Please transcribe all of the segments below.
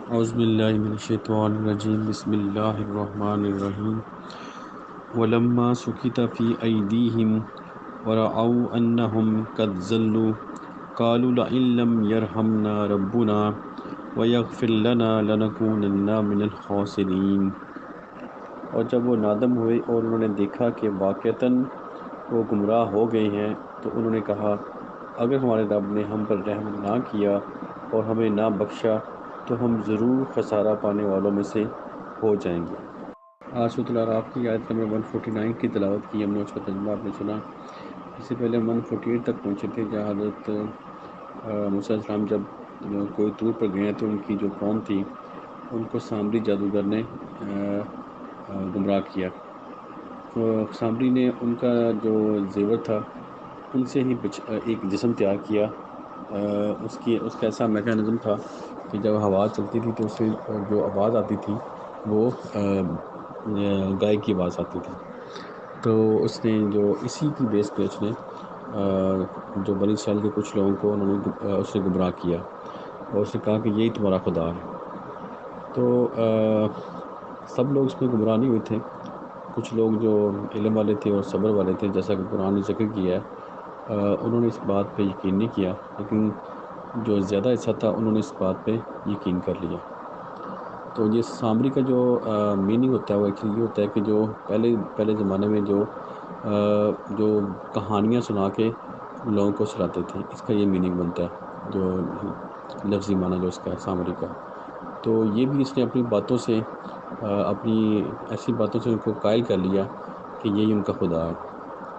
اعوذ باللہ من الشیطان الرجیم بسم اللہ الرحمن الرحیم ولما سکت فی ایدیہم ورعوا انہم قد ضلوا قالوا لئن لم یرحمنا ربنا ویغفر لنا لنکونن من الخاسرین۔ اور جب وہ نادم ہوئے اور انہوں نے دیکھا کہ واقعتاً وہ گمراہ ہو گئے ہیں تو انہوں نے کہا اگر ہمارے رب نے ہم پر رحم نہ کیا اور ہمیں نہ بخشا تو ہم ضرور خسارہ پانے والوں میں سے ہو جائیں گے۔ آج سورۃ الاعراف کی آیت نمبر 149 کی تلاوت کی ہم نے، اس کا ترجمہ آپ نے سنا۔ اس سے پہلے ہم 148 تک پہنچے تھے، جہاں حضرت موسیٰ علیہ السلام جب کوئی طور پر گئے تو ان کی جو قوم تھی ان کو سامری جادوگر نے گمراہ کیا۔ تو سامری نے ان کا جو زیور تھا ان سے ہی ایک جسم تیار کیا۔ اس کا ایسا میکانزم تھا کہ جب ہوا چلتی تھی تو اس سے جو آواز آتی تھی وہ گائے کی آواز آتی تھی۔ تو اس نے جو اسی کی بیس پہ اس نے جو بنی اسرائیل کے کچھ لوگوں کو انہوں نے اس سے گمراہ کیا اور اس نے کہا کہ یہی تمہارا خدا ہے۔ تو سب لوگ اس میں گمراہ نہیں ہوئے تھے، کچھ لوگ جو علم والے تھے اور صبر والے تھے، جیسا کہ قرآن نے ذکر کیا ہے، انہوں نے اس بات پہ یقین نہیں کیا، لیکن جو زیادہ حصہ تھا انہوں نے اس بات پہ یقین کر لیا۔ تو یہ سامری کا جو میننگ ہوتا ہے وہ ایکچولی یہ ہوتا ہے کہ جو پہلے زمانے میں جو کہانیاں سنا کے لوگوں کو سلاتے تھے، اس کا یہ میننگ بنتا ہے، جو لفظی معنی جو اس کا ہے سامری کا۔ تو یہ بھی اس نے اپنی باتوں سے اپنی ایسی باتوں سے ان کو قائل کر لیا کہ یہی ان کا خدا ہے،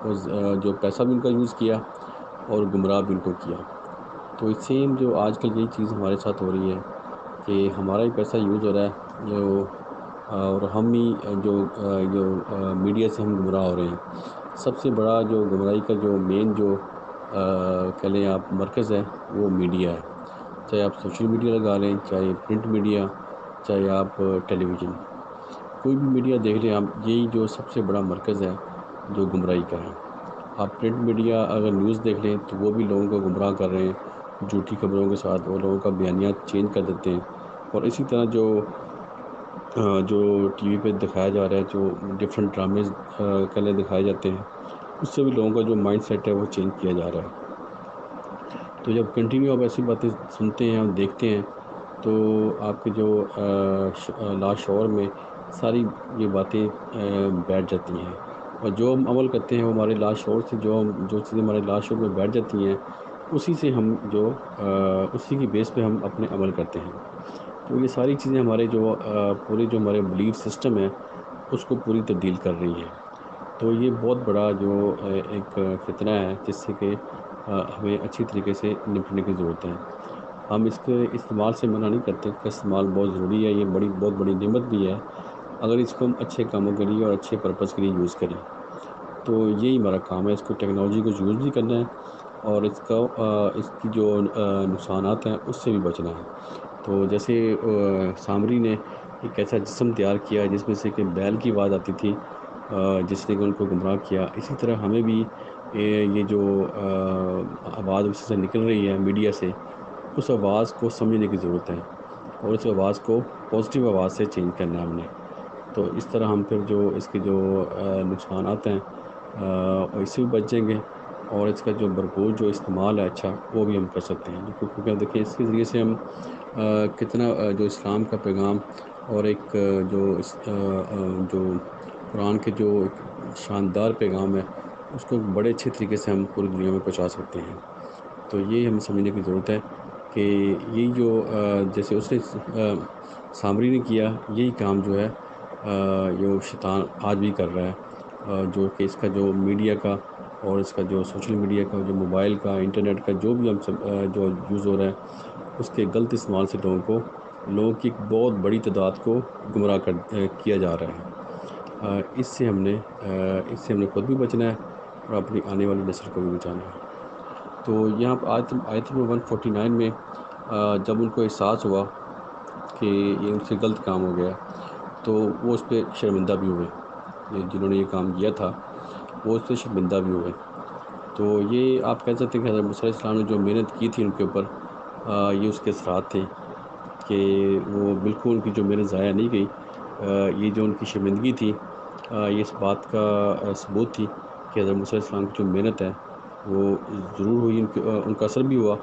اور جو پیسہ بھی ان کا یوز کیا اور گمراہ بھی ان کو کیا۔ تو سیم جو آج کل یہی چیز ہمارے ساتھ ہو رہی ہے کہ ہمارا ہی پیسہ یوز ہو رہا ہے اور ہم ہی جو میڈیا سے ہم گمراہ ہو رہے ہیں۔ سب سے بڑا جو گمراہی کا جو مین جو کہہ لیں آپ مرکز ہے وہ میڈیا ہے، چاہے آپ سوشل میڈیا لگا لیں، چاہے پرنٹ میڈیا، چاہے آپ ٹیلی ویژن، کوئی بھی میڈیا دیکھ لیں آپ، یہی جو سب سے بڑا مرکز ہے جو گمراہی کا ہے۔ آپ پرنٹ میڈیا اگر نیوز دیکھ لیں تو وہ بھی لوگوں کو گمراہ کر رہے ہیں جھوٹی خبروں کے ساتھ، وہ لوگوں کا بیانیات چینج کر دیتے ہیں، اور اسی طرح جو ٹی وی پہ دکھایا جا رہا ہے، جو ڈفرینٹ ڈرامز کلے دکھائے جاتے ہیں، اس سے بھی لوگوں کا جو مائنڈ سیٹ ہے وہ چینج کیا جا رہا ہے۔ تو جب کنٹینیو آپ ایسی باتیں سنتے ہیں اور دیکھتے ہیں تو آپ کے جو لاشعور میں ساری یہ باتیں بیٹھ جاتی ہیں، اور جو ہم عمل کرتے ہیں وہ ہمارے لاشعور سے جو چیزیں ہمارے لاشعور میں بیٹھ جاتی ہیں اسی سے ہم اسی کی بیس پہ ہم اپنے عمل کرتے ہیں۔ تو یہ ساری چیزیں ہمارے جو پورے جو ہمارے بلیف سسٹم ہے اس کو پوری تبدیل کر رہی ہیں۔ تو یہ بہت بڑا جو ایک فتنہ ہے جس سے کہ ہمیں اچھی طریقے سے نپٹنے کی ضرورت ہے۔ ہم اس کے استعمال سے منع نہیں کرتے، اس کا استعمال بہت ضروری ہے، یہ بہت بڑی نعمت بھی ہے اگر اس کو ہم اچھے کاموں کے لیے اور اچھے پرپس کے لیے یوز کریں۔ تو یہی ہمارا کام ہے، اس کو ٹیکنالوجی کو یوز بھی کرنا ہے اور اس کی جو نقصانات ہیں اس سے بھی بچنا ہے۔ تو جیسے سامری نے ایک ایسا جسم تیار کیا جس میں سے کہ بیل کی آواز آتی تھی، جس نے کہ ان کو گمراہ کیا، اسی طرح ہمیں بھی یہ جو آواز اس سے نکل رہی ہے میڈیا سے، اس آواز کو سمجھنے کی ضرورت ہے اور اس آواز کو پازیٹیو آواز سے چینج کرنا ہے ہم نے۔ تو اس طرح ہم پھر جو اس کے جو نقصانات ہیں اس سے بھی بچ جائیں گے، اور اس کا جو بھرپور جو استعمال ہے اچھا وہ بھی ہم کر سکتے ہیں، کیونکہ دیکھیں اس کے ذریعے سے ہم کتنا جو اسلام کا پیغام اور ایک جو قرآن کے جو ایک شاندار پیغام ہے اس کو بڑے اچھے طریقے سے ہم پوری دنیا میں پہنچا سکتے ہیں۔ تو یہ ہمیں سمجھنے کی ضرورت ہے کہ یہی جو جیسے اس نے سامری نے کیا، یہی کام جو ہے جو شیطان آج بھی کر رہا ہے، جو کہ اس کا جو میڈیا کا اور اس کا جو سوشل میڈیا کا، جو موبائل کا، انٹرنیٹ کا جو بھی ہم سب جو یوز ہو رہا ہے اس کے غلط استعمال سے لوگوں کی ایک بہت بڑی تعداد کو گمراہ کیا جا رہا ہے۔ اس سے ہم نے خود بھی بچنا ہے اور اپنی آنے والی نسل کو بھی بچانا ہے۔ تو یہاں آیت نمبر 149 میں جب ان کو احساس ہوا کہ یہ ان سے غلط کام ہو گیا تو وہ اس پہ شرمندہ بھی ہوئے، جنہوں نے یہ کام کیا تھا وہ اس پہ شرمندہ بھی ہوئے۔ تو یہ آپ کہہ سکتے ہیں کہ حضرت موسیٰ علیہ السلام نے جو محنت کی تھی ان کے اوپر، یہ اس کے اثرات تھے کہ وہ بالکل ان کی جو محنت ضائع نہیں گئی. یہ جو ان کی شرمندگی تھی یہ اس بات کا ثبوت تھی کہ حضرت موسیٰ علیہ السلام کی جو محنت ہے وہ ضرور ہوئی. ان کا اثر بھی ہوا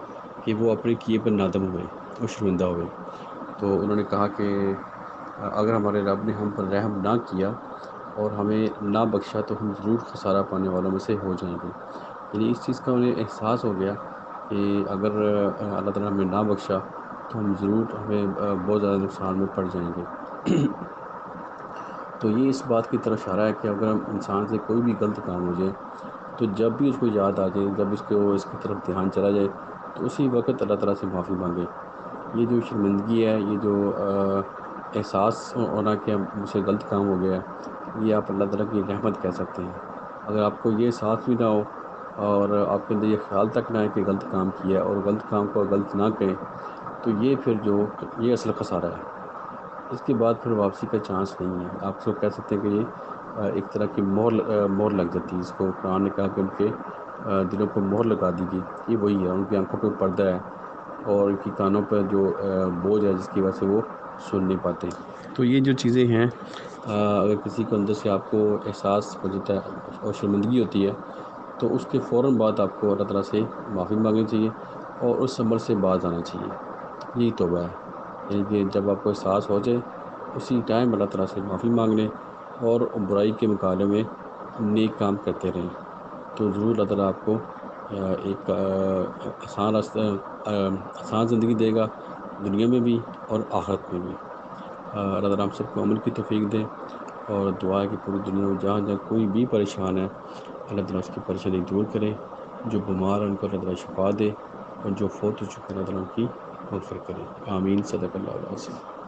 کہ وہ اپنے کیے پر نادم ہوئے اور شرمندہ ہوئے. تو انہوں نے کہا کہ اگر ہمارے رب نے ہم پر رحم نہ کیا اور ہمیں نہ بخشا تو ہم ضرور خسارہ پانے والوں میں سے ہو جائیں گے. یعنی اس چیز کا انہیں احساس ہو گیا کہ اگر اللہ تعالیٰ ہمیں نہ بخشا تو ہمیں بہت زیادہ نقصان میں پڑ جائیں گے. تو یہ اس بات کی طرف اشارہ ہے کہ اگر ہم انسان سے کوئی بھی غلط کام ہو جائے تو جب بھی اس کو یاد آ جائے، جب اس کی طرف دھیان چلا جائے تو اسی وقت اللہ تعالیٰ سے معافی مانگے. یہ جو شرمندگی ہے، یہ جو احساس ہونا کہ اب مجھ سے غلط کام ہو گیا ہے، یہ آپ اللہ تعالیٰ کی رحمت کہہ سکتے ہیں. اگر آپ کو یہ احساس بھی نہ ہو اور آپ کے اندر یہ خیال تک نہ ہے کہ غلط کام کیا اور غلط کام کو غلط نہ کہیں تو یہ اصل خسارہ ہے. اس کے بعد پھر واپسی کا چانس نہیں ہے. آپ کو کہہ سکتے ہیں کہ یہ ایک طرح کی مہر لگ جاتی ہے. اس کو قرآن نے کہا کہ ان کے دلوں کو مہر لگا دی گئی. یہ وہی ہے، ان کی آنکھوں پہ پردہ ہے اور ان کی کانوں پہ جو بوجھ ہے جس کی وجہ سے وہ سن نہیں پاتے. تو یہ جو چیزیں ہیں اگر کسی کو اندر سے آپ کو احساس ہو جاتا ہے اور شرمندگی ہوتی ہے تو اس کے فوراً بعد آپ کو اللہ تعالیٰ سے معافی مانگنی چاہیے اور اس عمل سے باز آنا چاہیے. یہی توبہ ہے. یعنی کہ جب آپ کو احساس ہو جائے اسی ٹائم اللہ تعالیٰ سے معافی مانگ لیں اور برائی کے مقابلے میں نیک کام کرتے رہیں تو ضرور اللہ تعالیٰ آپ کو ایک آسان زندگی دے گا، دنیا میں بھی اور آخرت میں بھی. اللہ تعالیٰ ہم سب کو عمل کی توفیق دے اور دعا ہے کہ پوری دنیا میں جہاں جہاں کوئی بھی پریشان ہے اللہ تعالیٰ اس کی پریشانی دور کرے. جو بیمار ہیں ان کو اللہ تعالیٰ شفا دے اور جو فوت ہو چکے ہیں اللہ تعالیٰ ان کی مغفرت کرے. آمین. صدق اللہ العظیم.